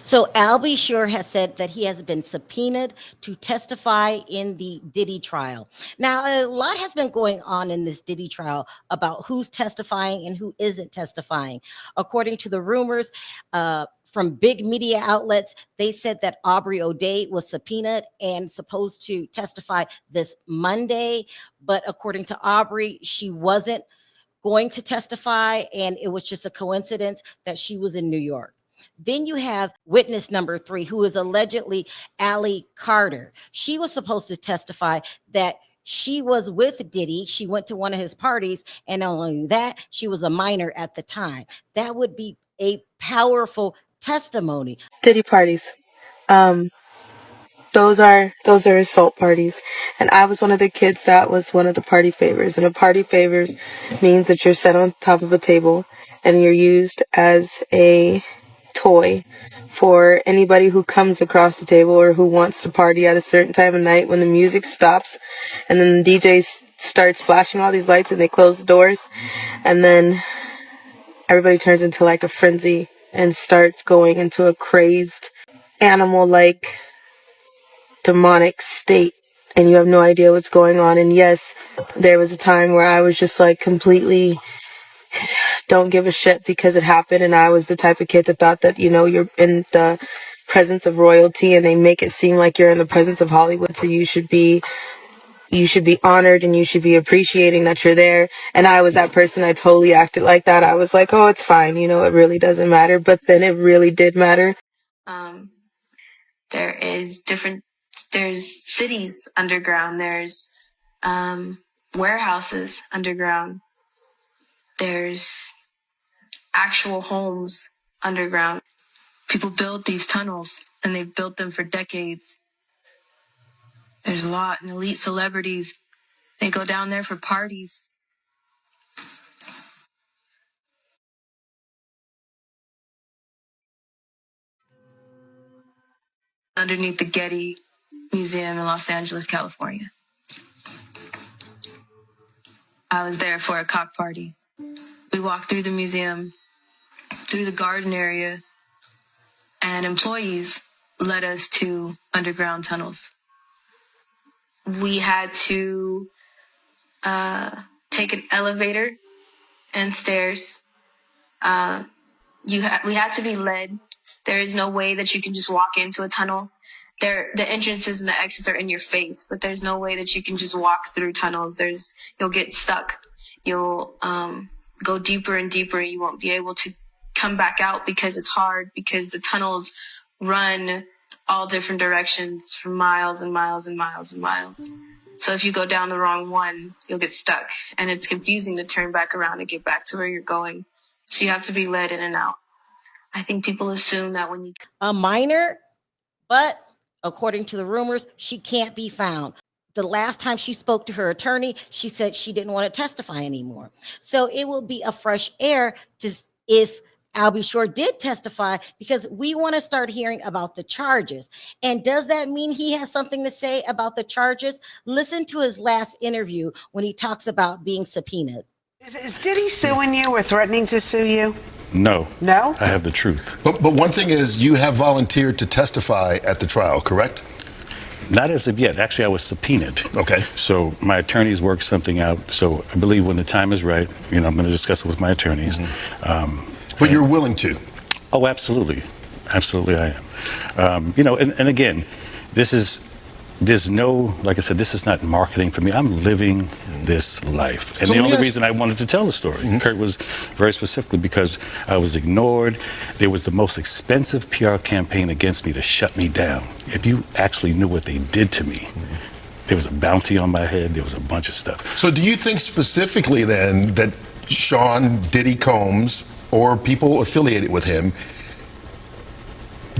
So Albie Shore has said that he has been subpoenaed to testify in the Diddy trial. Now, a lot has been going on in this Diddy trial about who's testifying and who isn't testifying. According to the rumors, from big media outlets, they said that Aubrey O'Day was subpoenaed and supposed to testify this Monday. But according to Aubrey, she wasn't going to testify, and it was just a coincidence that she was in New York. Then you have witness number three, who is allegedly Allie Carter. She was supposed to testify that she was with Diddy. She went to one of his parties, and not only that, she was a minor at the time. That would be a powerful testimony. Diddy parties. Um, those are assault parties, and I was one of the kids that was one of the party favors. And a party favors means that you're set on top of a table and you're used as a toy for anybody who comes across the table or who wants to party at a certain time of night. When the music stops and then the DJ starts flashing all these lights and they close the doors, and then everybody turns into like a frenzy and starts going into a crazed animal like demonic state, and you have no idea what's going on. And yes, there was a time where I was just like completely don't give a shit because it happened, and I was the type of kid that thought that, you're in the presence of royalty and they make it seem like you're in the presence of Hollywood, so you should be honored and you should be appreciating that you're there. And I was that person. I totally acted like that. I was like, oh, it's fine, it really doesn't matter. But then it really did matter. There's cities underground, there's warehouses underground, there's actual homes underground. People build these tunnels and they've built them for decades. There's a lot, and elite celebrities, they go down there for parties. Underneath the Getty Museum in Los Angeles, California. I was there for a cock party. We walked through the museum, through the garden area, and employees led us to underground tunnels. We had to take an elevator and stairs. We had to be led. There is no way that you can just walk into a tunnel. The entrances and the exits are in your face, but there's no way that you can just walk through tunnels. You'll get stuck. You'll go deeper and deeper. You won't be able to come back out because it's hard, because the tunnels run all different directions for miles and miles and miles and miles. So if you go down the wrong one, you'll get stuck, and it's confusing to turn back around and get back to where you're going. So you have to be led in and out. I think people assume that when you... A minor, but according to the rumors, she can't be found. The last time she spoke to her attorney, she said she didn't want to testify anymore. So it will be a fresh air if Albie Shore did testify, because we want to start hearing about the charges. And does that mean he has something to say about the charges? Listen to his last interview when he talks about being subpoenaed. Is Diddy suing you or threatening to sue you? No. No? I have the truth. But one thing is, you have volunteered to testify at the trial, correct? Not as of yet. Actually, I was subpoenaed. Okay. So my attorneys worked something out. So I believe when the time is right, I'm going to discuss it with my attorneys. But you're willing to? Oh, absolutely. Absolutely, I am. And again, there's no, like I said, this is not marketing for me. I'm living this life. And So the let me only ask- reason I wanted to tell the story, Kurt, was very specifically because I was ignored. There was the most expensive PR campaign against me to shut me down. If you actually knew what they did to me, there was a bounty on my head. There was a bunch of stuff. So do you think specifically then that Sean Diddy Combs or people affiliated with him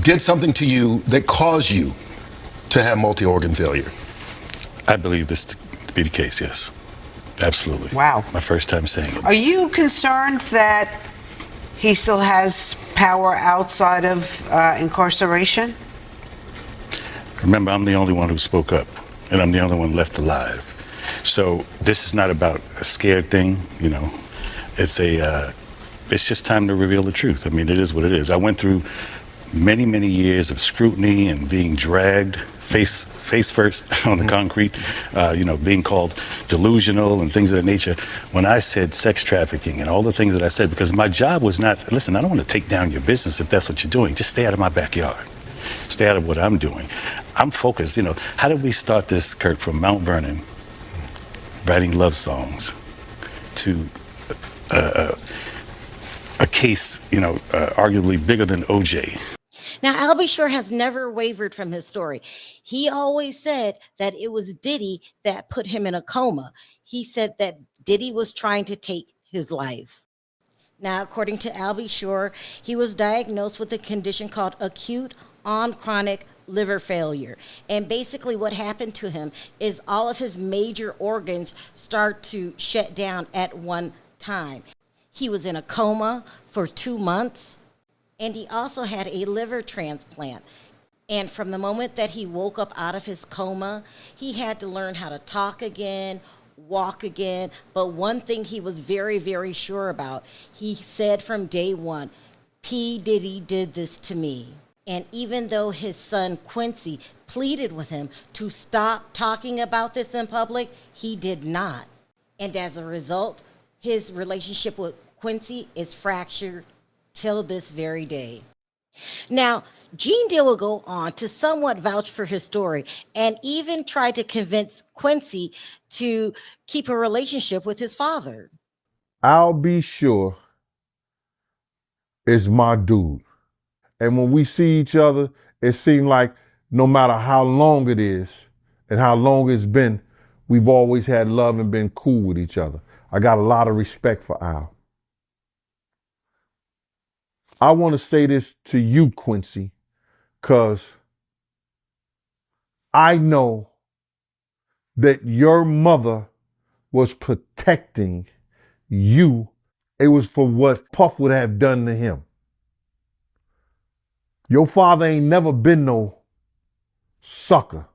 did something to you that caused you to have multi-organ failure? I believe this to be the case, yes. Absolutely. Wow. My first time saying it. Are you concerned that he still has power outside of incarceration? Remember, I'm the only one who spoke up, and I'm the only one left alive. So this is not about a scared thing, It's just time to reveal the truth. I mean, it is what it is. I went through many, many years of scrutiny and being dragged face first on the concrete, being called delusional and things of that nature. When I said sex trafficking and all the things that I said, because my job was not, listen, I don't want to take down your business if that's what you're doing. Just stay out of my backyard. Stay out of what I'm doing. I'm focused, how did we start this, Kirk, from Mount Vernon, writing love songs, to a case, arguably bigger than OJ. Now, Albie Shore has never wavered from his story. He always said that it was Diddy that put him in a coma. He said that Diddy was trying to take his life. Now, according to Albie Shore, he was diagnosed with a condition called acute on chronic liver failure. And basically what happened to him is all of his major organs start to shut down at one time. He was in a coma for 2 months, and he also had a liver transplant. And from the moment that he woke up out of his coma, he had to learn how to talk again, walk again. But one thing he was very, very sure about, he said from day one, P. Diddy did this to me. And even though his son Quincy pleaded with him to stop talking about this in public, he did not. And as a result, his relationship with Quincy is fractured till this very day. Now, Gene Deal will go on to somewhat vouch for his story and even try to convince Quincy to keep a relationship with his father. Albie Shore is my dude. And when we see each other, it seems like no matter how long it is and how long it's been, we've always had love and been cool with each other. I got a lot of respect for Al. I want to say this to you, Quincy, because I know that your mother was protecting you. It was for what Puff would have done to him. Your father ain't never been no sucker.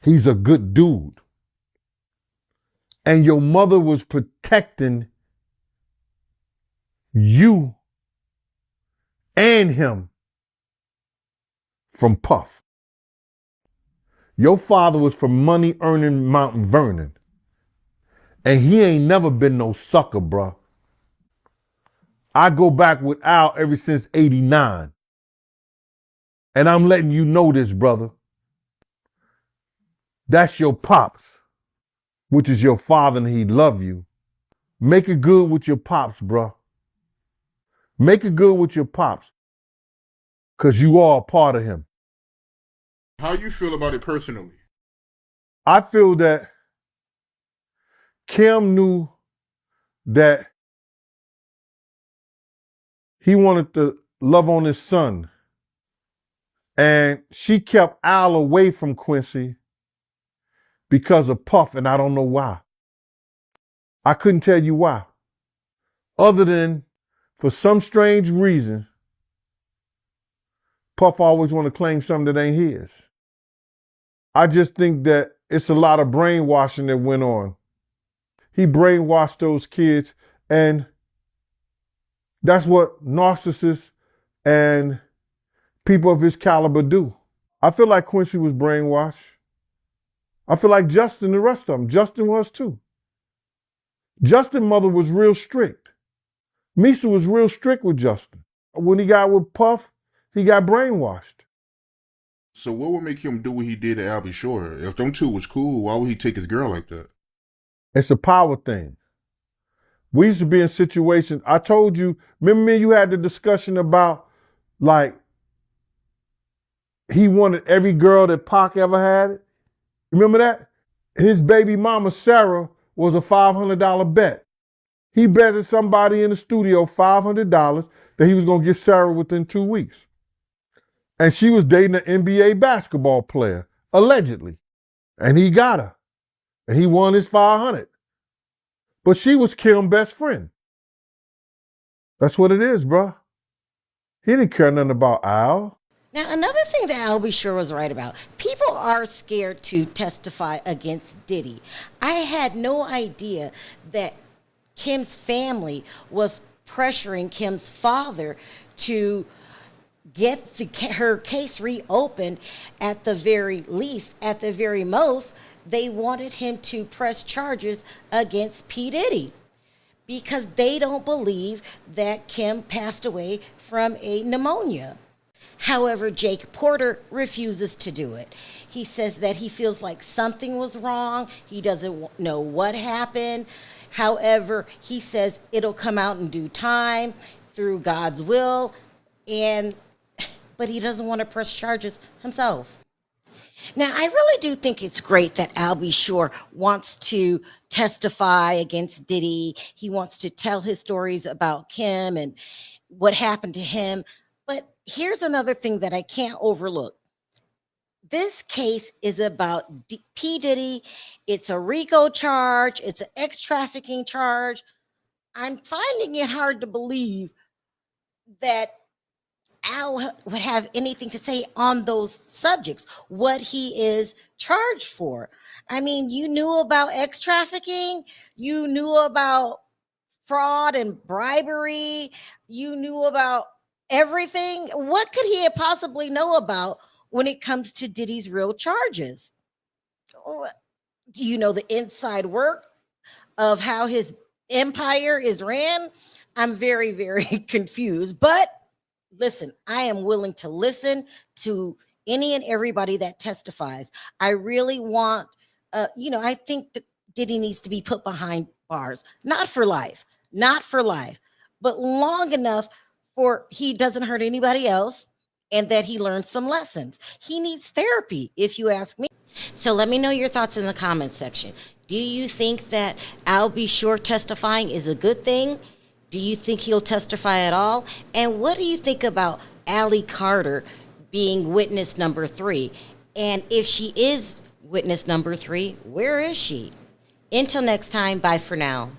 He's a good dude. And your mother was protecting you and him from Puff. Your father was from money earning Mount Vernon. And he ain't never been no sucker, bruh. I go back with Al ever since 89. And I'm letting you know this, brother. That's your pops, which is your father, and he love you. Make it good with your pops, bruh. Make it good with your pops, because you are a part of him. How you feel about it personally? I feel that Kim knew that he wanted to love on his son. And she kept Al away from Quincy because of Puff, and I don't know why. I couldn't tell you why. Other than, for some strange reason, Puff always want to claim something that ain't his. I just think that it's a lot of brainwashing that went on. He brainwashed those kids, and that's what narcissists and people of his caliber do. I feel like Quincy was brainwashed. I feel like Justin, the rest of them. Justin was too. Justin's mother was real strict. Misa was real strict with Justin. When he got with Puff, he got brainwashed. So what would make him do what he did to Albie Shore? If them two was cool, why would he take his girl like that? It's a power thing. We used to be in situations, I told you, remember me and you had the discussion about, like, he wanted every girl that Pac ever had. Remember that? His baby mama, Sarah, was a $500 bet. He betted somebody in the studio $500 that he was going to get Sarah within 2 weeks. And she was dating an NBA basketball player, allegedly. And he got her. And he won his $500. But she was Kim's best friend. That's what it is, bro. He didn't care nothing about Al. Now, another thing that Albie Shore was right about, people are scared to testify against Diddy. I had no idea that Kim's family was pressuring Kim's father to get her case reopened. At the very least, at the very most, they wanted him to press charges against P. Diddy because they don't believe that Kim passed away from a pneumonia. However, Jake Porter refuses to do it. He says that he feels like something was wrong. He doesn't know what happened. However, he says it'll come out in due time through God's will, but he doesn't want to press charges himself. Now, I really do think it's great that Al B. Sure wants to testify against Diddy. He wants to tell his stories about Kim and what happened to him. But here's another thing that I can't overlook. This case is about P. Diddy. It's a RICO charge. It's an ex-trafficking charge. I'm finding it hard to believe that Al would have anything to say on those subjects, what he is charged for. I mean, you knew about ex-trafficking, you knew about fraud and bribery, you knew about everything. What could he possibly know about when it comes to Diddy's real charges? Do you know the inside work of how his empire is ran? I'm very, very confused, but listen, I am willing to listen to any and everybody that testifies. I really want, I think that Diddy needs to be put behind bars, not for life, but long enough for he doesn't hurt anybody else and that he learns some lessons. He needs therapy, if you ask me. So let me know your thoughts in the comments section. Do you think that Al B. Sure testifying is a good thing? Do you think he'll testify at all? And what do you think about Allie Carter being witness number 3? And if she is witness number 3, where is she? Until next time, bye for now.